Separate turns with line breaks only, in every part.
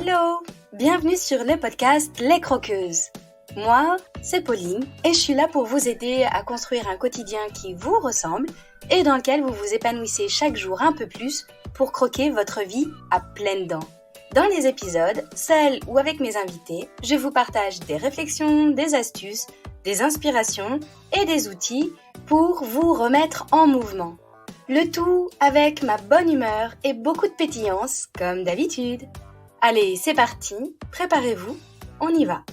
Hello! Bienvenue sur le podcast Les Croqueuses. Moi, c'est Pauline et je suis là pour vous aider à construire un quotidien qui vous ressemble et dans lequel vous vous épanouissez chaque jour un peu plus pour croquer votre vie à pleines dents. Dans les épisodes, seul ou avec mes invités, je vous partage des réflexions, des astuces, des inspirations et des outils pour vous remettre en mouvement. Le tout avec ma bonne humeur et beaucoup de pétillance, comme d'habitude. Allez, c'est parti, préparez-vous, on y va.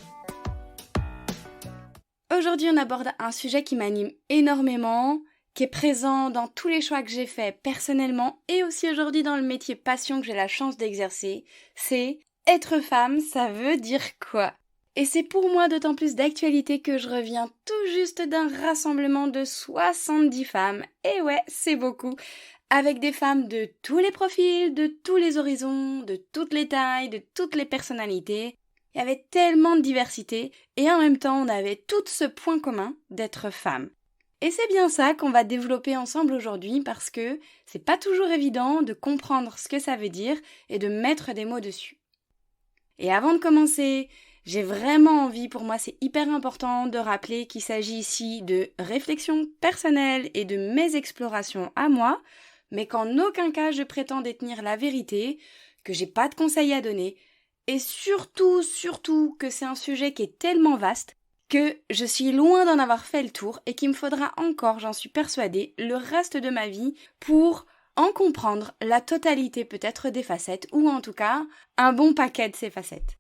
Aujourd'hui, on aborde un sujet qui m'anime énormément, qui est présent dans tous les choix que j'ai faits personnellement et aussi aujourd'hui dans le métier passion que j'ai la chance d'exercer, c'est être femme, ça veut dire quoi ? Et c'est pour moi d'autant plus d'actualité que je reviens tout juste d'un rassemblement de 70 femmes, et ouais, c'est beaucoup, avec des femmes de tous les profils, de tous les horizons, de toutes les tailles, de toutes les personnalités. Il y avait tellement de diversité, et en même temps on avait tout ce point commun d'être femme. Et c'est bien ça qu'on va développer ensemble aujourd'hui parce que c'est pas toujours évident de comprendre ce que ça veut dire et de mettre des mots dessus. Et avant de commencer, j'ai vraiment envie, pour moi c'est hyper important de rappeler qu'il s'agit ici de réflexion personnelle et de mes explorations à moi, mais qu'en aucun cas je prétends détenir la vérité, que j'ai pas de conseils à donner, et surtout que c'est un sujet qui est tellement vaste que je suis loin d'en avoir fait le tour et qu'il me faudra encore, j'en suis persuadée, le reste de ma vie pour en comprendre la totalité peut-être des facettes, ou en tout cas un bon paquet de ces facettes.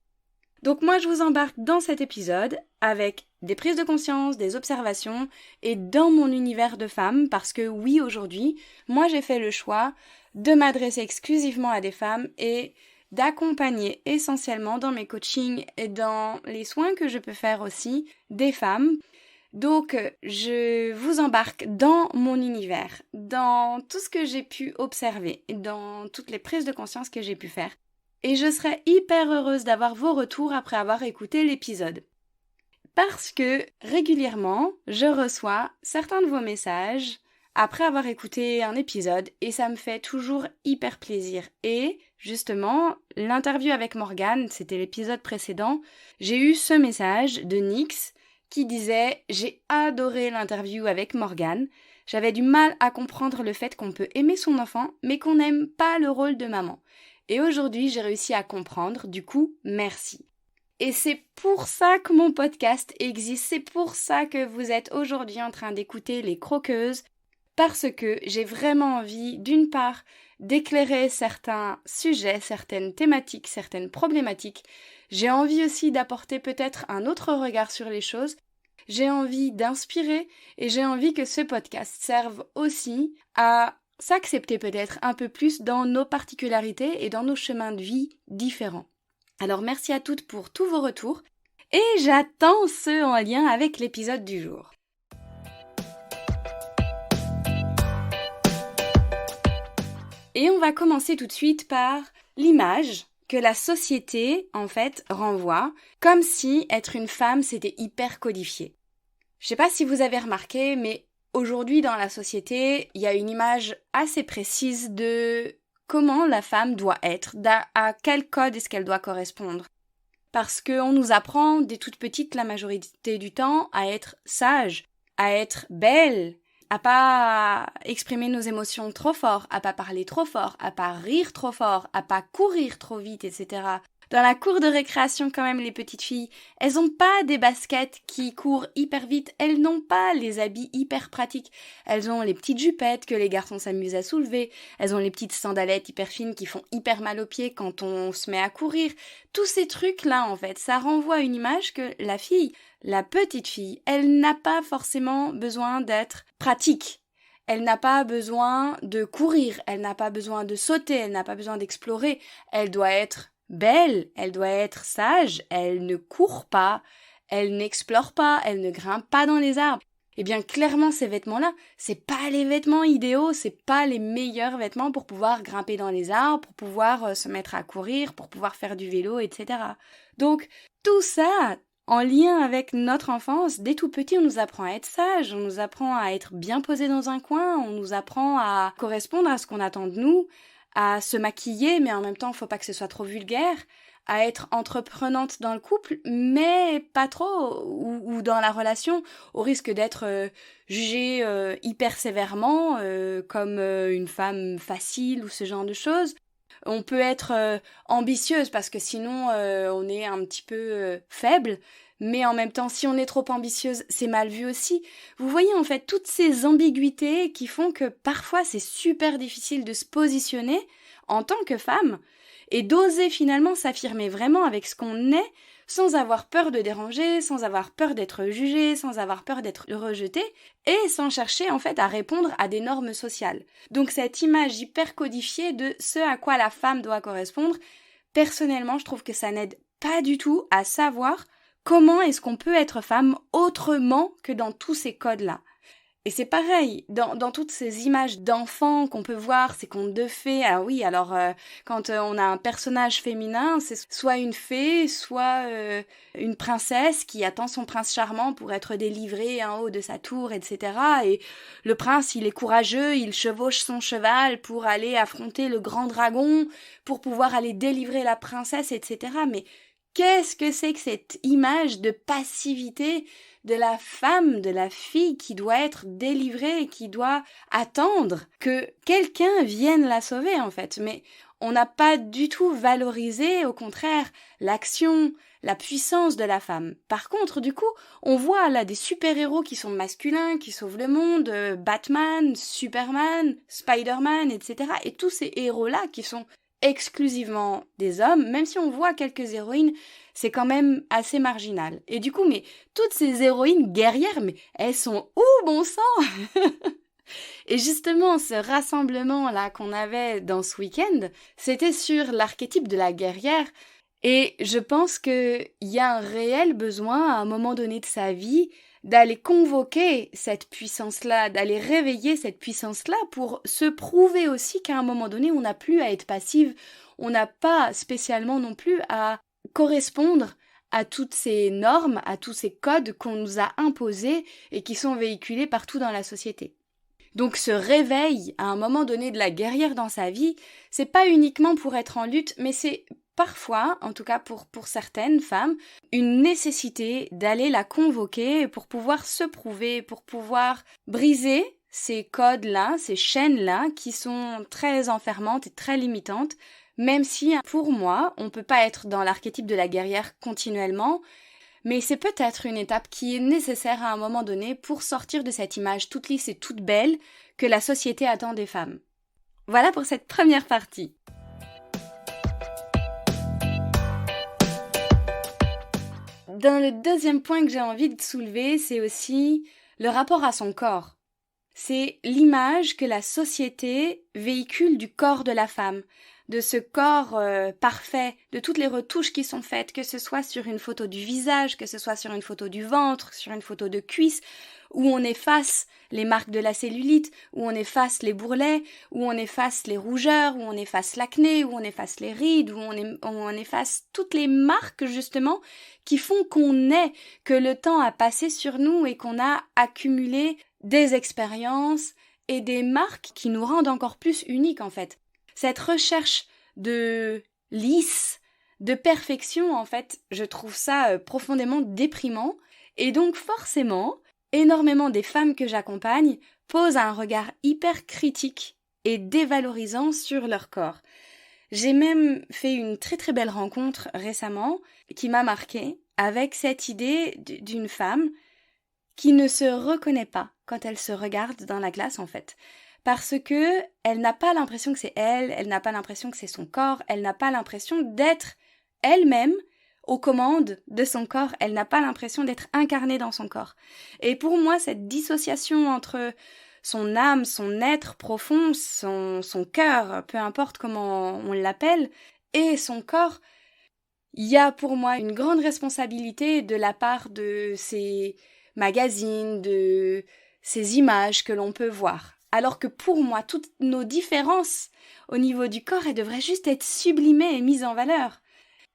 Donc moi je vous embarque dans cet épisode avec des prises de conscience, des observations et dans mon univers de femme parce que oui aujourd'hui, moi j'ai fait le choix de m'adresser exclusivement à des femmes et d'accompagner essentiellement dans mes coachings et dans les soins que je peux faire aussi des femmes. Donc je vous embarque dans mon univers, dans tout ce que j'ai pu observer, dans toutes les prises de conscience que j'ai pu faire. Et je serais hyper heureuse d'avoir vos retours après avoir écouté l'épisode. Parce que régulièrement, je reçois certains de vos messages après avoir écouté un épisode et ça me fait toujours hyper plaisir. Et justement, l'interview avec Morgane, c'était l'épisode précédent, j'ai eu ce message de Nix qui disait « J'ai adoré l'interview avec Morgane. J'avais du mal à comprendre le fait qu'on peut aimer son enfant, mais qu'on n'aime pas le rôle de maman. » Et aujourd'hui, j'ai réussi à comprendre, du coup, merci. Et c'est pour ça que mon podcast existe, c'est pour ça que vous êtes aujourd'hui en train d'écouter Les Croqueuses, parce que j'ai vraiment envie, d'une part, d'éclairer certains sujets, certaines thématiques, certaines problématiques. J'ai envie aussi d'apporter peut-être un autre regard sur les choses. J'ai envie d'inspirer et j'ai envie que ce podcast serve aussi à s'accepter peut-être un peu plus dans nos particularités et dans nos chemins de vie différents. Alors merci à toutes pour tous vos retours et j'attends ceux en lien avec l'épisode du jour. Et on va commencer tout de suite par l'image que la société, en fait, renvoie, comme si être une femme, c'était hyper codifié. Je sais pas si vous avez remarqué, mais aujourd'hui, dans la société, il y a une image assez précise de comment la femme doit être, à quel code est-ce qu'elle doit correspondre. Parce qu'on nous apprend, dès toute petite, la majorité du temps, à être sage, à être belle, à pas exprimer nos émotions trop fort, à pas parler trop fort, à pas rire trop fort, à pas courir trop vite, etc. Dans la cour de récréation, quand même, les petites filles, elles ont pas des baskets qui courent hyper vite, elles n'ont pas les habits hyper pratiques. Elles ont les petites jupettes que les garçons s'amusent à soulever, elles ont les petites sandalettes hyper fines qui font hyper mal aux pieds quand on se met à courir. Tous ces trucs-là, en fait, ça renvoie à une image que la fille, la petite fille, elle n'a pas forcément besoin d'être pratique. Elle n'a pas besoin de courir, elle n'a pas besoin de sauter, elle n'a pas besoin d'explorer. Elle doit être belle, elle doit être sage, elle ne court pas, elle n'explore pas, elle ne grimpe pas dans les arbres. Eh bien, clairement, ces vêtements-là, c'est pas les vêtements idéaux, c'est pas les meilleurs vêtements pour pouvoir grimper dans les arbres, pour pouvoir se mettre à courir, pour pouvoir faire du vélo, etc. Donc, tout ça, en lien avec notre enfance, dès tout petit, on nous apprend à être sage, on nous apprend à être bien posé dans un coin, on nous apprend à correspondre à ce qu'on attend de nous, à se maquiller, mais en même temps, faut pas que ce soit trop vulgaire, à être entreprenante dans le couple, mais pas trop, ou dans la relation, au risque d'être jugée hyper sévèrement, comme une femme facile ou ce genre de choses. On peut être ambitieuse parce que sinon on est un petit peu faible, mais en même temps si on est trop ambitieuse c'est mal vu aussi. Vous voyez en fait toutes ces ambiguïtés qui font que parfois c'est super difficile de se positionner en tant que femme et d'oser finalement s'affirmer vraiment avec ce qu'on est sans avoir peur de déranger, sans avoir peur d'être jugé, sans avoir peur d'être rejeté et sans chercher en fait à répondre à des normes sociales. Donc cette image hyper codifiée de ce à quoi la femme doit correspondre, personnellement je trouve que ça n'aide pas du tout à savoir comment est-ce qu'on peut être femme autrement que dans tous ces codes-là. Et c'est pareil, dans toutes ces images d'enfants qu'on peut voir, ces contes de fées, quand on a un personnage féminin, c'est soit une fée, soit une princesse qui attend son prince charmant pour être délivré en haut de sa tour, etc. Et le prince, il est courageux, il chevauche son cheval pour aller affronter le grand dragon, pour pouvoir aller délivrer la princesse, etc. Mais qu'est-ce que c'est que cette image de passivité de la femme, de la fille qui doit être délivrée, qui doit attendre que quelqu'un vienne la sauver en fait. Mais on n'a pas du tout valorisé, au contraire, l'action, la puissance de la femme. Par contre, du coup, on voit là des super-héros qui sont masculins, qui sauvent le monde, Batman, Superman, Spider-Man, etc. Et tous ces héros-là qui sont exclusivement des hommes, même si on voit quelques héroïnes, c'est quand même assez marginal. Et du coup, mais toutes ces héroïnes guerrières, mais elles sont où, bon sang? Et justement, ce rassemblement-là qu'on avait dans ce week-end, c'était sur l'archétype de la guerrière. Et je pense qu'il y a un réel besoin, à un moment donné de sa vie, d'aller convoquer cette puissance-là, d'aller réveiller cette puissance-là pour se prouver aussi qu'à un moment donné, on n'a plus à être passive, on n'a pas spécialement non plus à correspondre à toutes ces normes, à tous ces codes qu'on nous a imposés et qui sont véhiculés partout dans la société. Donc ce réveil à un moment donné de la guerrière dans sa vie, c'est pas uniquement pour être en lutte, mais c'est parfois, en tout cas pour certaines femmes, une nécessité d'aller la convoquer pour pouvoir se prouver, pour pouvoir briser ces codes-là, ces chaînes-là qui sont très enfermantes et très limitantes, même si pour moi, on peut pas être dans l'archétype de la guerrière continuellement, mais c'est peut-être une étape qui est nécessaire à un moment donné pour sortir de cette image toute lisse et toute belle que la société attend des femmes. Voilà pour cette première partie. Dans le deuxième point que j'ai envie de soulever, c'est aussi le rapport à son corps. C'est l'image que la société véhicule du corps de la femme, de ce corps parfait, de toutes les retouches qui sont faites, que ce soit sur une photo du visage, que ce soit sur une photo du ventre, sur une photo de cuisse, où on efface les marques de la cellulite, où on efface les bourrelets, où on efface les rougeurs, où on efface l'acné, où on efface les rides, où on efface toutes les marques justement qui font qu'on est, que le temps a passé sur nous et qu'on a accumulé des expériences et des marques qui nous rendent encore plus uniques en fait. Cette recherche de lisse, de perfection, en fait, je trouve ça profondément déprimant. Et donc forcément, énormément des femmes que j'accompagne posent un regard hyper critique et dévalorisant sur leur corps. J'ai même fait une très très belle rencontre récemment qui m'a marquée avec cette idée d'une femme qui ne se reconnaît pas quand elle se regarde dans la glace en fait. Parce que elle n'a pas l'impression que c'est elle, elle n'a pas l'impression que c'est son corps, elle n'a pas l'impression d'être elle-même aux commandes de son corps, elle n'a pas l'impression d'être incarnée dans son corps. Et pour moi, cette dissociation entre son âme, son être profond, son cœur, peu importe comment on l'appelle, et son corps, il y a pour moi une grande responsabilité de la part de ces magazines, de ces images que l'on peut voir. Alors que pour moi, toutes nos différences au niveau du corps, elles devraient juste être sublimées et mises en valeur.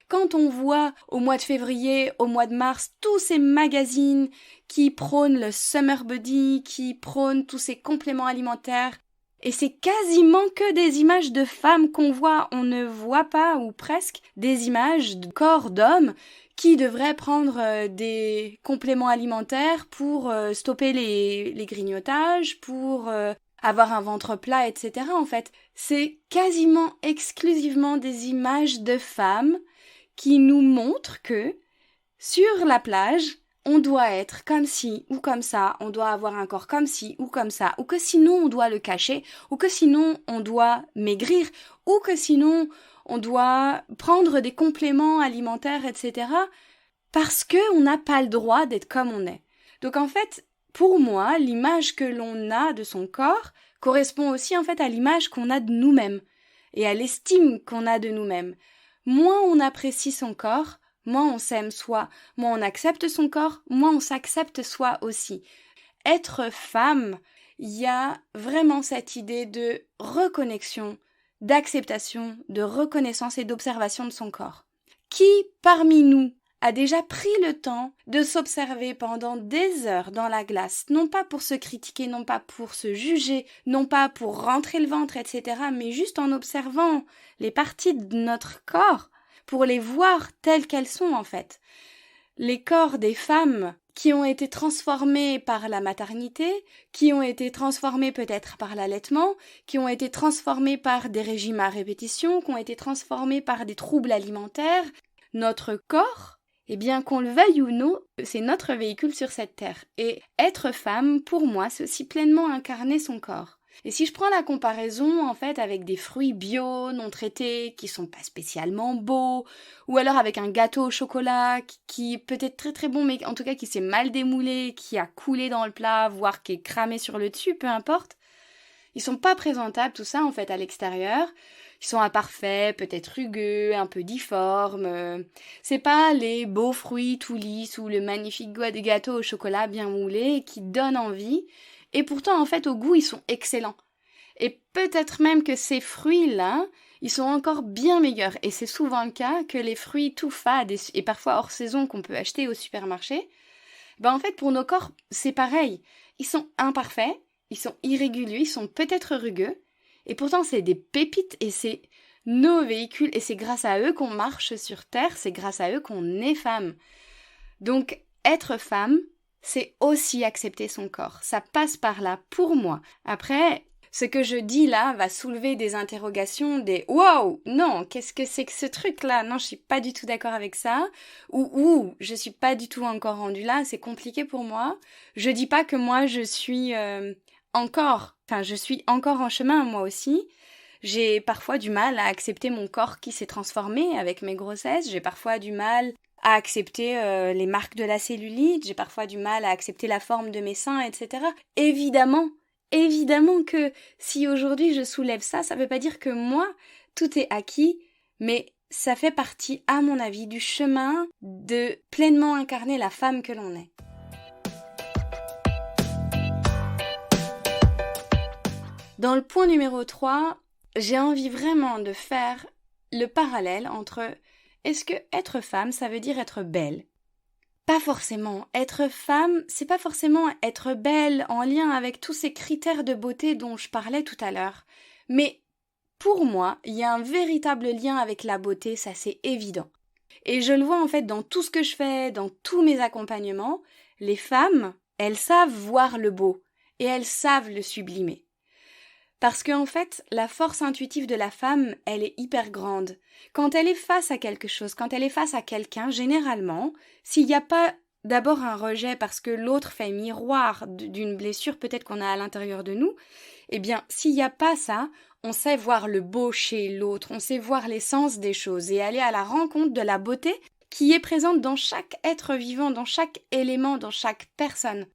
Quand on voit au mois de février, au mois de mars, tous ces magazines qui prônent le summer body, qui prônent tous ces compléments alimentaires Et c'est quasiment que des images de femmes qu'on voit, on ne voit pas, ou presque, des images de corps d'hommes qui devraient prendre des compléments alimentaires pour stopper les grignotages, pour avoir un ventre plat, etc. En fait, c'est quasiment exclusivement des images de femmes qui nous montrent que sur la plage, on doit être comme ci ou comme ça, on doit avoir un corps comme ci ou comme ça, ou que sinon on doit le cacher, ou que sinon on doit maigrir, ou que sinon on doit prendre des compléments alimentaires, etc. parce qu'on n'a pas le droit d'être comme on est. Donc en fait, pour moi, l'image que l'on a de son corps correspond aussi en fait à l'image qu'on a de nous-mêmes et à l'estime qu'on a de nous-mêmes. Moins on apprécie son corps, moins on s'aime soi, moins on accepte son corps, moins on s'accepte soi aussi. Être femme, il y a vraiment cette idée de reconnexion, d'acceptation, de reconnaissance et d'observation de son corps. Qui, parmi nous, a déjà pris le temps de s'observer pendant des heures dans la glace, non pas pour se critiquer, non pas pour se juger, non pas pour rentrer le ventre, etc., mais juste en observant les parties de notre corps, pour les voir telles qu'elles sont en fait. Les corps des femmes qui ont été transformés par la maternité, qui ont été transformés peut-être par l'allaitement, qui ont été transformés par des régimes à répétition, qui ont été transformés par des troubles alimentaires. Notre corps, eh bien qu'on le veuille ou non, c'est notre véhicule sur cette terre. Et être femme, pour moi, c'est aussi pleinement incarner son corps. Et si je prends la comparaison en fait avec des fruits bio, non traités, qui sont pas spécialement beaux, ou alors avec un gâteau au chocolat qui peut être très très bon, mais en tout cas qui s'est mal démoulé, qui a coulé dans le plat, voire qui est cramé sur le dessus, peu importe, ils sont pas présentables tout ça en fait à l'extérieur. Ils sont imparfaits, peut-être rugueux, un peu difformes. C'est pas les beaux fruits tout lisses ou le magnifique gâteau au chocolat bien moulé qui donnent envie. Et pourtant, en fait, au goût, ils sont excellents. Et peut-être même que ces fruits-là, ils sont encore bien meilleurs. Et c'est souvent le cas que les fruits tout fades et parfois hors saison qu'on peut acheter au supermarché, en fait, pour nos corps, c'est pareil. Ils sont imparfaits, ils sont irréguliers, ils sont peut-être rugueux. Et pourtant, c'est des pépites et c'est nos véhicules. Et c'est grâce à eux qu'on marche sur Terre, c'est grâce à eux qu'on est femme. Donc, être femme, c'est aussi accepter son corps. Ça passe par là pour moi. Après, ce que je dis là va soulever des interrogations, des « wow, non, qu'est-ce que c'est que ce truc-là? Non, je suis pas du tout d'accord avec ça. » Ou je suis pas du tout encore rendue là, c'est compliqué pour moi. Je dis pas que moi, je suis je suis encore en chemin, moi aussi. J'ai parfois du mal à accepter mon corps qui s'est transformé avec mes grossesses. J'ai parfois du mal à accepter les marques de la cellulite, j'ai parfois du mal à accepter la forme de mes seins, etc. Évidemment que si aujourd'hui je soulève ça, ça veut pas dire que moi, tout est acquis, mais ça fait partie, à mon avis, du chemin de pleinement incarner la femme que l'on est. Dans le point numéro 3, j'ai envie vraiment de faire le parallèle entre est-ce que être femme, ça veut dire être belle? Pas forcément. Être femme, c'est pas forcément être belle en lien avec tous ces critères de beauté dont je parlais tout à l'heure. Mais pour moi, il y a un véritable lien avec la beauté, ça c'est évident. Et je le vois en fait dans tout ce que je fais, dans tous mes accompagnements, les femmes, elles savent voir le beau et elles savent le sublimer. Parce qu'en fait, la force intuitive de la femme, elle est hyper grande. Quand elle est face à quelque chose, quand elle est face à quelqu'un, généralement, s'il n'y a pas d'abord un rejet parce que l'autre fait miroir d'une blessure peut-être qu'on a à l'intérieur de nous, eh bien, s'il n'y a pas ça, on sait voir le beau chez l'autre, on sait voir l'essence des choses et aller à la rencontre de la beauté qui est présente dans chaque être vivant, dans chaque élément, dans chaque personne.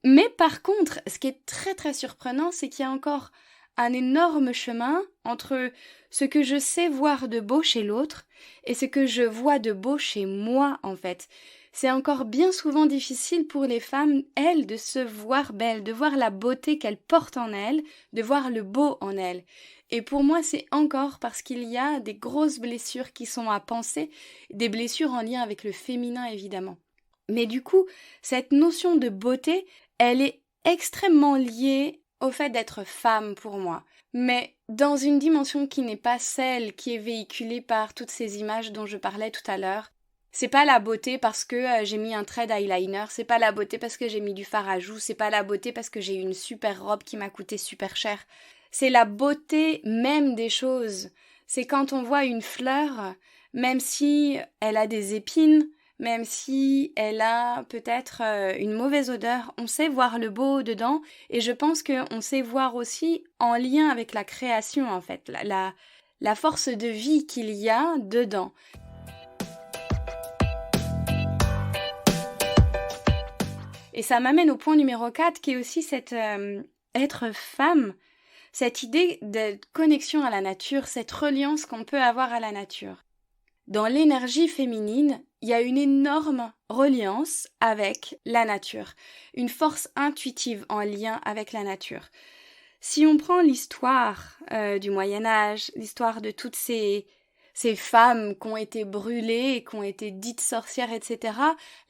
Mais par contre, ce qui est très très surprenant, c'est qu'il y a encore un énorme chemin entre ce que je sais voir de beau chez l'autre et ce que je vois de beau chez moi, en fait. C'est encore bien souvent difficile pour les femmes, elles, de se voir belles, de voir la beauté qu'elles portent en elles, de voir le beau en elles. Et pour moi, c'est encore parce qu'il y a des grosses blessures qui sont à penser, des blessures en lien avec le féminin, évidemment. Mais du coup, cette notion de beauté, elle est extrêmement liée au fait d'être femme pour moi, mais dans une dimension qui n'est pas celle qui est véhiculée par toutes ces images dont je parlais tout à l'heure. C'est pas la beauté parce que j'ai mis un trait d'eyeliner, c'est pas la beauté parce que j'ai mis du fard à joues, c'est pas la beauté parce que j'ai eu une super robe qui m'a coûté super cher. C'est la beauté même des choses. C'est quand on voit une fleur, même si elle a des épines, même si elle a peut-être une mauvaise odeur, on sait voir le beau dedans, et je pense qu'on sait voir aussi en lien avec la création en fait, la force de vie qu'il y a dedans. Et ça m'amène au point numéro 4 qui est aussi cette être femme, cette idée de connexion à la nature, cette reliance qu'on peut avoir à la nature. Dans l'énergie féminine, il y a une énorme reliance avec la nature, une force intuitive en lien avec la nature. Si on prend l'histoire du Moyen-Âge, l'histoire de toutes ces femmes qui ont été brûlées, qui ont été dites sorcières, etc.,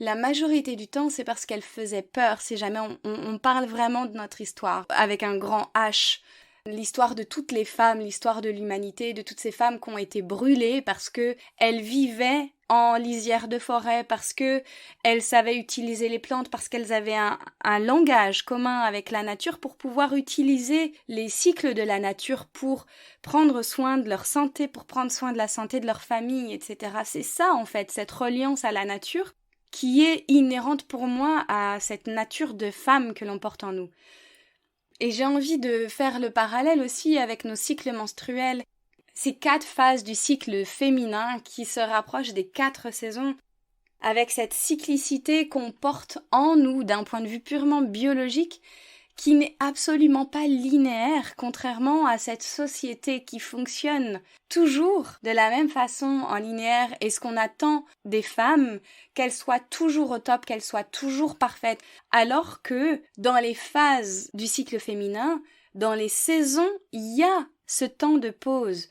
la majorité du temps, c'est parce qu'elles faisaient peur, si jamais on parle vraiment de notre histoire, avec un grand H. L'histoire de toutes les femmes, l'histoire de l'humanité, de toutes ces femmes qui ont été brûlées parce que elles vivaient en lisière de forêt, parce que elles savaient utiliser les plantes, parce qu'elles avaient un langage commun avec la nature pour pouvoir utiliser les cycles de la nature pour prendre soin de leur santé, pour prendre soin de la santé de leur famille, etc. C'est ça, en fait, cette reliance à la nature qui est inhérente pour moi à cette nature de femme que l'on porte en nous. Et j'ai envie de faire le parallèle aussi avec nos cycles menstruels. Ces 4 phases du cycle féminin qui se rapprochent des 4 saisons, avec cette cyclicité qu'on porte en nous d'un point de vue purement biologique, qui n'est absolument pas linéaire, contrairement à cette société qui fonctionne toujours de la même façon en linéaire, et ce qu'on attend des femmes, qu'elles soient toujours au top, qu'elles soient toujours parfaites, alors que dans les phases du cycle féminin, dans les saisons, il y a ce temps de pause.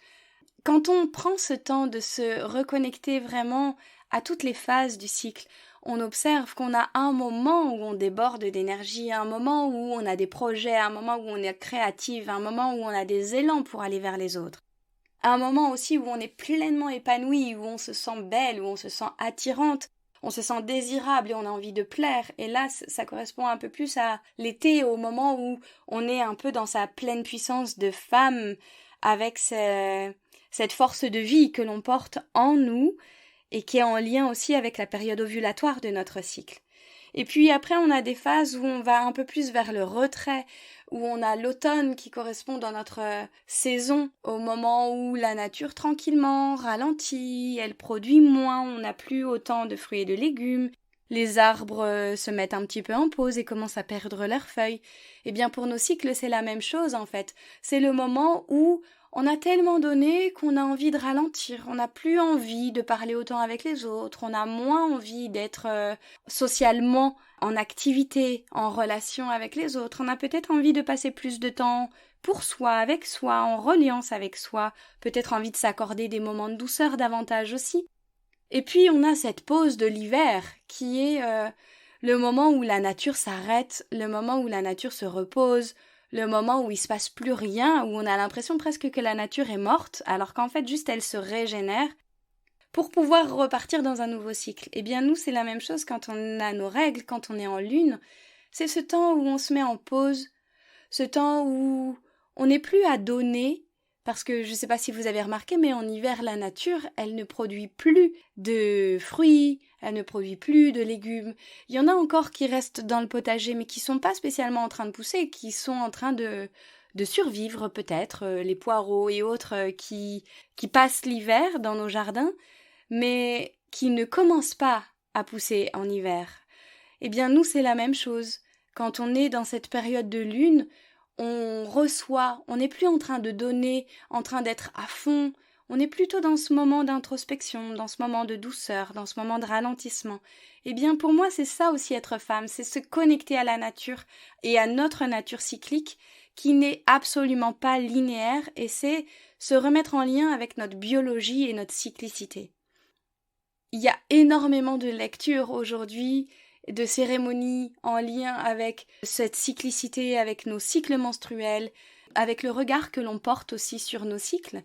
Quand on prend ce temps de se reconnecter vraiment à toutes les phases du cycle, on observe qu'on a un moment où on déborde d'énergie, un moment où on a des projets, un moment où on est créative, un moment où on a des élans pour aller vers les autres. Un moment aussi où on est pleinement épanoui, où on se sent belle, où on se sent attirante, on se sent désirable et on a envie de plaire. Et là, ça correspond un peu plus à l'été, au moment où on est un peu dans sa pleine puissance de femme, avec cette force de vie que l'on porte en nous, et qui est en lien aussi avec la période ovulatoire de notre cycle. Et puis après, on a des phases où on va un peu plus vers le retrait, où on a l'automne qui correspond dans notre saison, au moment où la nature tranquillement ralentit, elle produit moins, on n'a plus autant de fruits et de légumes, les arbres se mettent un petit peu en pause et commencent à perdre leurs feuilles. Eh bien pour nos cycles, c'est la même chose en fait. C'est le moment où on a tellement donné qu'on a envie de ralentir, on n'a plus envie de parler autant avec les autres, on a moins envie d'être socialement en activité, en relation avec les autres, on a peut-être envie de passer plus de temps pour soi, avec soi, en reliance avec soi, peut-être envie de s'accorder des moments de douceur davantage aussi. Et puis on a cette pause de l'hiver qui est le moment où la nature s'arrête, le moment où la nature se repose, le moment où il se passe plus rien, où on a l'impression presque que la nature est morte, alors qu'en fait juste elle se régénère, pour pouvoir repartir dans un nouveau cycle. Eh bien nous c'est la même chose quand on a nos règles, quand on est en lune, c'est ce temps où on se met en pause, ce temps où on n'est plus à donner, parce que je ne sais pas si vous avez remarqué, mais en hiver la nature, elle ne produit plus de fruits, elle ne produit plus de légumes. Il y en a encore qui restent dans le potager, mais qui sont pas spécialement en train de pousser, qui sont en train de survivre peut-être, les poireaux et autres qui passent l'hiver dans nos jardins, mais qui ne commencent pas à pousser en hiver. Eh bien nous c'est la même chose. Quand on est dans cette période de lune, on reçoit, on n'est plus en train de donner, en train d'être à fond, on est plutôt dans ce moment d'introspection, dans ce moment de douceur, dans ce moment de ralentissement. Eh bien pour moi c'est ça aussi être femme, c'est se connecter à la nature et à notre nature cyclique qui n'est absolument pas linéaire et c'est se remettre en lien avec notre biologie et notre cyclicité. Il y a énormément de lectures aujourd'hui de cérémonies en lien avec cette cyclicité, avec nos cycles menstruels, avec le regard que l'on porte aussi sur nos cycles.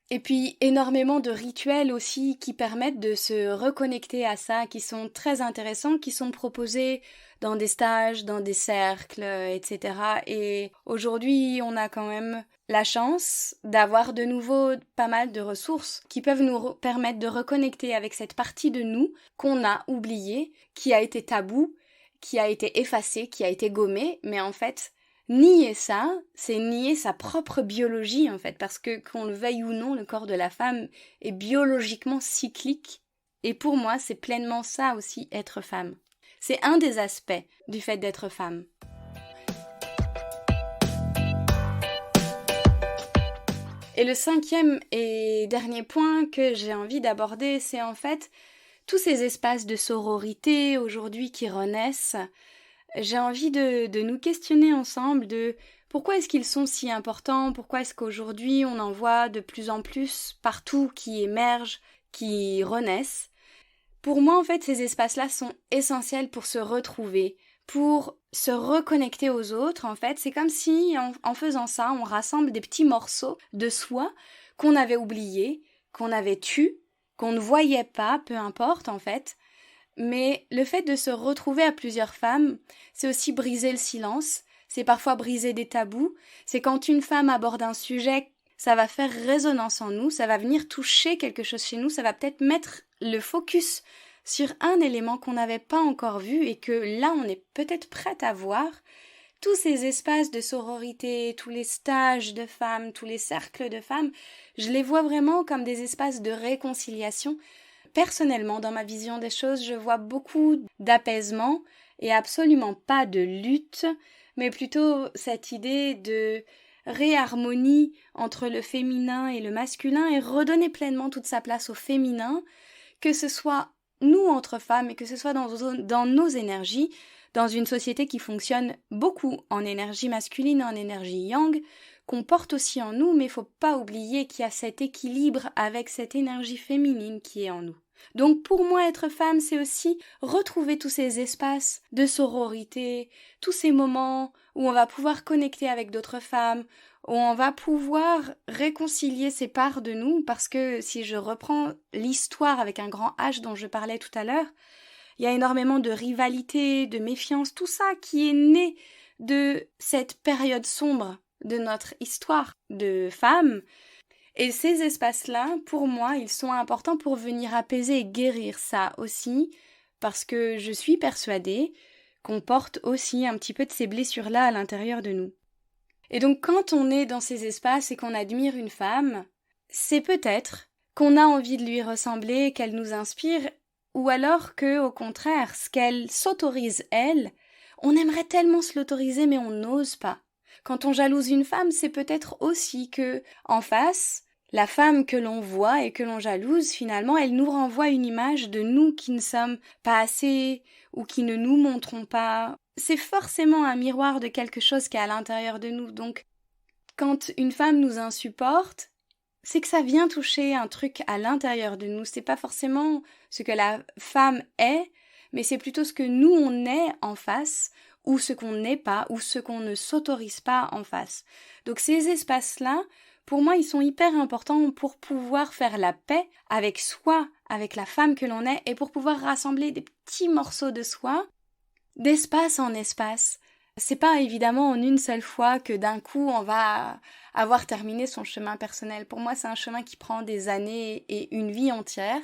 Et puis énormément de rituels aussi qui permettent de se reconnecter à ça, qui sont très intéressants, qui sont proposés dans des stages, dans des cercles, etc. Et aujourd'hui, on a quand même la chance d'avoir de nouveau pas mal de ressources qui peuvent nous permettre de reconnecter avec cette partie de nous qu'on a oubliée, qui a été tabou, qui a été effacée, qui a été gommée, mais en fait, nier ça, c'est nier sa propre biologie en fait, parce que qu'on le veuille ou non, le corps de la femme est biologiquement cyclique, et pour moi, c'est pleinement ça aussi, être femme. C'est un des aspects du fait d'être femme. Et le 5e et dernier point que j'ai envie d'aborder, c'est en fait tous ces espaces de sororité aujourd'hui qui renaissent. J'ai envie de nous questionner ensemble de pourquoi est-ce qu'ils sont si importants, pourquoi est-ce qu'aujourd'hui on en voit de plus en plus partout qui émergent, qui renaissent. Pour moi, en fait, ces espaces-là sont essentiels pour se retrouver, pour se reconnecter aux autres, en fait. C'est comme si, en faisant ça, on rassemble des petits morceaux de soi qu'on avait oubliés, qu'on avait tus, qu'on ne voyait pas, peu importe, en fait. Mais le fait de se retrouver à plusieurs femmes, c'est aussi briser le silence, c'est parfois briser des tabous, c'est quand une femme aborde un sujet, ça va faire résonance en nous, ça va venir toucher quelque chose chez nous, ça va peut-être mettre le focus sur un élément qu'on n'avait pas encore vu et que là on est peut-être prête à voir. Tous ces espaces de sororité, tous les stages de femmes, tous les cercles de femmes, je les vois vraiment comme des espaces de réconciliation. Personnellement, dans ma vision des choses, je vois beaucoup d'apaisement et absolument pas de lutte, mais plutôt cette idée de réharmonie entre le féminin et le masculin et redonner pleinement toute sa place au féminin, que ce soit nous entre femmes et que ce soit dans nos énergies, dans une société qui fonctionne beaucoup en énergie masculine et en énergie yang, qu'on porte aussi en nous, mais il ne faut pas oublier qu'il y a cet équilibre avec cette énergie féminine qui est en nous. Donc pour moi, être femme, c'est aussi retrouver tous ces espaces de sororité, tous ces moments où on va pouvoir connecter avec d'autres femmes, où on va pouvoir réconcilier ces parts de nous, parce que si je reprends l'histoire avec un grand H dont je parlais tout à l'heure, il y a énormément de rivalité, de méfiance, tout ça qui est né de cette période sombre de notre histoire de femmes. Et ces espaces-là, pour moi, ils sont importants pour venir apaiser et guérir ça aussi, parce que je suis persuadée qu'on porte aussi un petit peu de ces blessures-là à l'intérieur de nous. Et donc quand on est dans ces espaces et qu'on admire une femme, c'est peut-être qu'on a envie de lui ressembler, qu'elle nous inspire, ou alors que, au contraire, ce qu'elle s'autorise, elle, on aimerait tellement se l'autoriser mais on n'ose pas. Quand on jalouse une femme, c'est peut-être aussi que, en face, la femme que l'on voit et que l'on jalouse, finalement, elle nous renvoie une image de nous qui ne sommes pas assez ou qui ne nous montrons pas. C'est forcément un miroir de quelque chose qui est à l'intérieur de nous. Donc, quand une femme nous insupporte, c'est que ça vient toucher un truc à l'intérieur de nous. C'est pas forcément ce que la femme est, mais c'est plutôt ce que nous on est en face, ou ce qu'on n'est pas, ou ce qu'on ne s'autorise pas en face. Donc ces espaces-là, pour moi, ils sont hyper importants pour pouvoir faire la paix avec soi, avec la femme que l'on est, et pour pouvoir rassembler des petits morceaux de soi, d'espace en espace. C'est pas évidemment en une seule fois que d'un coup on va avoir terminé son chemin personnel. Pour moi, c'est un chemin qui prend des années et une vie entière.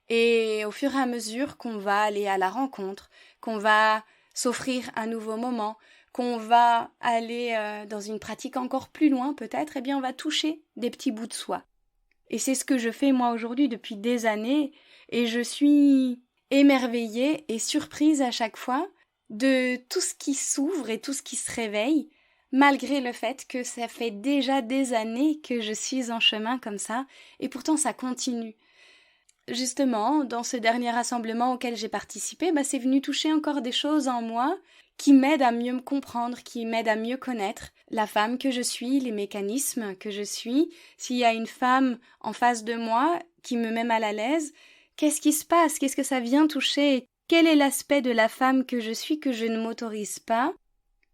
Et au fur et à mesure qu'on va aller à la rencontre, qu'on va s'offrir un nouveau moment, qu'on va aller dans une pratique encore plus loin peut-être, eh bien on va toucher des petits bouts de soi. Et c'est ce que je fais moi aujourd'hui depuis des années, et je suis émerveillée et surprise à chaque fois de tout ce qui s'ouvre et tout ce qui se réveille, malgré le fait que ça fait déjà des années que je suis en chemin comme ça, et pourtant ça continue. Justement, dans ce dernier rassemblement auquel j'ai participé, c'est venu toucher encore des choses en moi qui m'aident à mieux me comprendre, qui m'aident à mieux connaître la femme que je suis, les mécanismes que je suis. S'il y a une femme en face de moi qui me met mal à l'aise, qu'est-ce qui se passe? Qu'est-ce que ça vient toucher? quel est l'aspect de la femme que je suis que je ne m'autorise pas,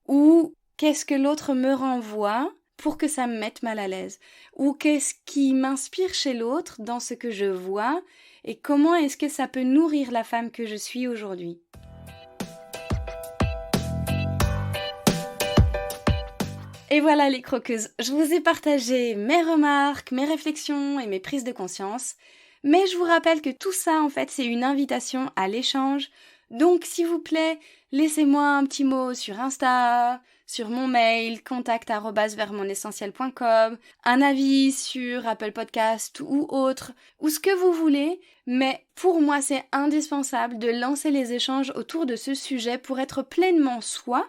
ou qu'est-ce que l'autre me renvoie pour que ça me mette mal à l'aise, ou qu'est-ce qui m'inspire chez l'autre dans ce que je vois, et comment est-ce que ça peut nourrir la femme que je suis aujourd'hui. Et voilà les croqueuses, je vous ai partagé mes remarques, mes réflexions et mes prises de conscience, mais je vous rappelle que tout ça en fait c'est une invitation à l'échange, donc s'il vous plaît, laissez-moi un petit mot sur Insta, sur mon mail contact@vermonessentiel.com, un avis sur Apple Podcast ou autre, ou ce que vous voulez, mais pour moi c'est indispensable de lancer les échanges autour de ce sujet pour être pleinement soi,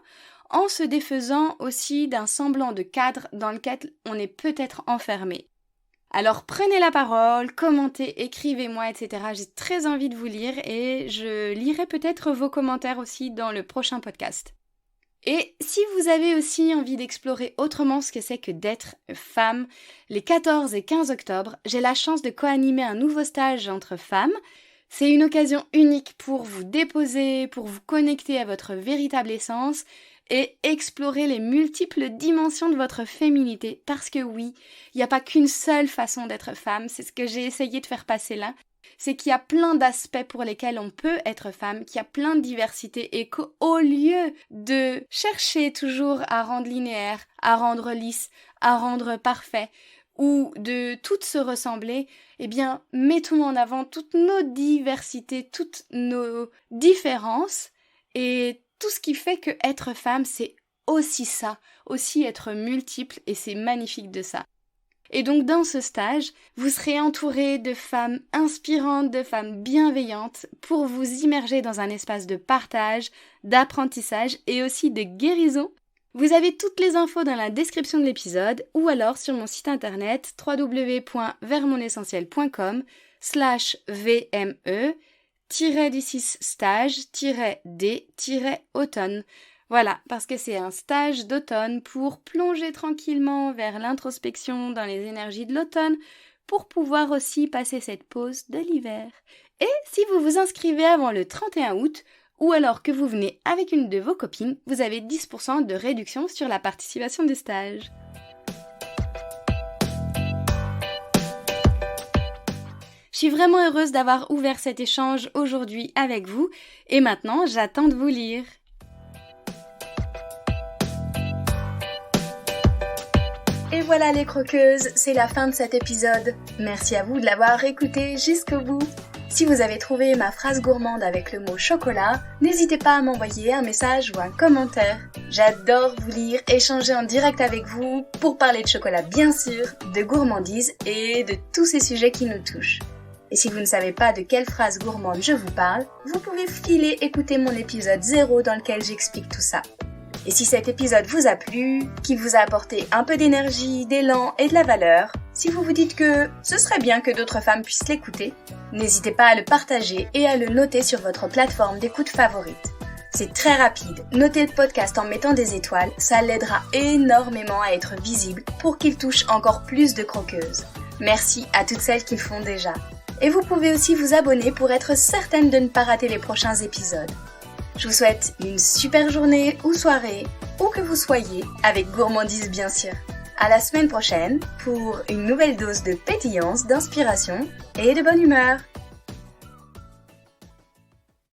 en se défaisant aussi d'un semblant de cadre dans lequel on est peut-être enfermé. Alors prenez la parole, commentez, écrivez-moi, etc. J'ai très envie de vous lire et je lirai peut-être vos commentaires aussi dans le prochain podcast. Et si vous avez aussi envie d'explorer autrement ce que c'est que d'être femme, les 14 et 15 octobre, j'ai la chance de co-animer un nouveau stage entre femmes. C'est une occasion unique pour vous déposer, pour vous connecter à votre véritable essence et explorer les multiples dimensions de votre féminité. Parce que oui, il n'y a pas qu'une seule façon d'être femme, c'est ce que j'ai essayé de faire passer là. C'est qu'il y a plein d'aspects pour lesquels on peut être femme, qu'il y a plein de diversité et qu'au lieu de chercher toujours à rendre linéaire, à rendre lisse, à rendre parfait, ou de toutes se ressembler, eh bien, mettons en avant toutes nos diversités, toutes nos différences et tout ce qui fait que être femme, c'est aussi ça, aussi être multiple et c'est magnifique de ça. Et donc dans ce stage, vous serez entouré de femmes inspirantes, de femmes bienveillantes pour vous immerger dans un espace de partage, d'apprentissage et aussi de guérison. Vous avez toutes les infos dans la description de l'épisode ou alors sur mon site internet www.vermonessentiel.com/VME-stage-D-automne. Voilà, parce que c'est un stage d'automne pour plonger tranquillement vers l'introspection dans les énergies de l'automne, pour pouvoir aussi passer cette pause de l'hiver. Et si vous vous inscrivez avant le 31 août, ou alors que vous venez avec une de vos copines, vous avez 10% de réduction sur la participation du stage. Je suis vraiment heureuse d'avoir ouvert cet échange aujourd'hui avec vous, et maintenant j'attends de vous lire. Et voilà les croqueuses, c'est la fin de cet épisode. Merci à vous de l'avoir écouté jusqu'au bout. Si vous avez trouvé ma phrase gourmande avec le mot chocolat, n'hésitez pas à m'envoyer un message ou un commentaire. J'adore vous lire, échanger en direct avec vous pour parler de chocolat bien sûr, de gourmandise et de tous ces sujets qui nous touchent. Et si vous ne savez pas de quelle phrase gourmande je vous parle, vous pouvez filer écouter mon épisode 0 dans lequel j'explique tout ça. Et si cet épisode vous a plu, qu'il vous a apporté un peu d'énergie, d'élan et de la valeur, si vous vous dites que ce serait bien que d'autres femmes puissent l'écouter, n'hésitez pas à le partager et à le noter sur votre plateforme d'écoute favorite. C'est très rapide, notez le podcast en mettant des étoiles, ça l'aidera énormément à être visible pour qu'il touche encore plus de croqueuses. Merci à toutes celles qui le font déjà. Et vous pouvez aussi vous abonner pour être certaine de ne pas rater les prochains épisodes. Je vous souhaite une super journée ou soirée, où que vous soyez, avec gourmandise bien sûr. À la semaine prochaine pour une nouvelle dose de pétillance, d'inspiration et de bonne humeur.